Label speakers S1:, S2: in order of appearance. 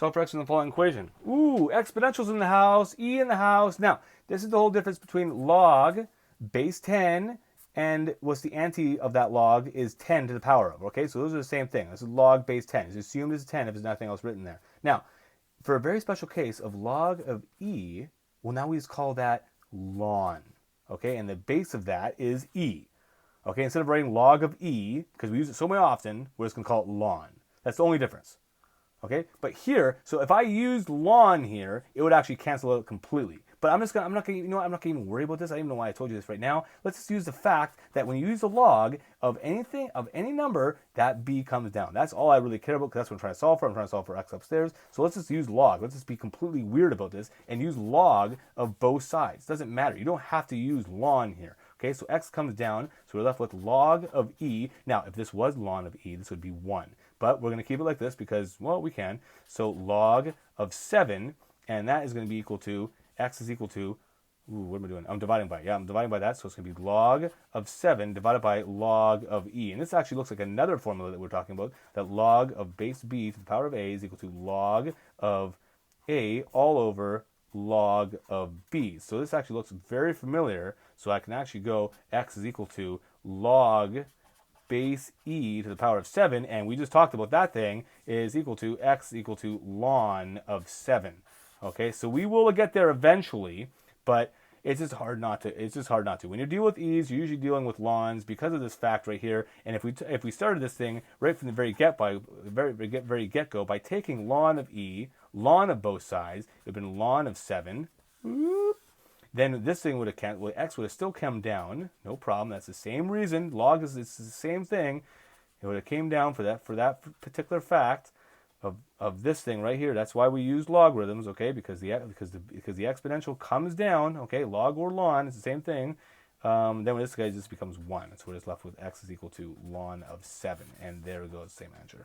S1: Solve for x in the following equation. Ooh, exponentials in the house, e in the house. Now, this is the whole difference between log base 10 and what's the ante of that log is 10 to the power of. Okay, so those are the same thing. This is log base 10. It's assumed as 10 if there's nothing else written there. Now, for a very special case of log of e, well, now we just call that ln. Okay, and the base of that is e. Okay, instead of writing log of e, because we use it so very often, we're just going to call it ln. That's the only difference. Okay, but here, so if I used ln here, it would actually cancel out completely. But I'm not gonna, you know what, I'm not gonna even worry about this. I don't even know why I told you this right now. Let's just use the fact that when you use the log of anything, of any number, that b comes down. That's all I really care about, because that's what I'm trying to solve for. I'm trying to solve for x upstairs. So let's just use log. Let's just be completely weird about this and use log of both sides. It doesn't matter. You don't have to use ln here. Okay, so x comes down, so we're left with log of e. Now, if this was ln of e, this would be 1. But we're going to keep it like this because, well, we can. So log of 7, and that is going to be equal to, x is equal to, what am I doing? I'm dividing by, I'm dividing by that. So it's going to be log of 7 divided by log of e. And this actually looks like another formula that we're talking about, that log of base b to the power of a is equal to log of a all over log of b. So this actually looks very familiar. So I can actually go x is equal to log base e to the power of 7, and we just talked about that thing, is equal to x equal to ln of 7. Okay, so we will get there eventually, but it's just hard not to. It's just hard not to. When you deal with e's, you're usually dealing with lns because of this fact right here. And if we started this thing right from the very get go by taking ln of e, ln of both sides, it would have been ln of 7. Whoop. Then this thing would have, well, x would have still come down, no problem. That's the same reason. Log is it's the same thing. It would have came down for that particular fact of this thing right here. That's why we use logarithms, okay? Because the exponential comes down, okay? Log or ln is the same thing. Then when this guy just becomes 1, so we're just left with x is equal to ln of 7, and there goes, same answer.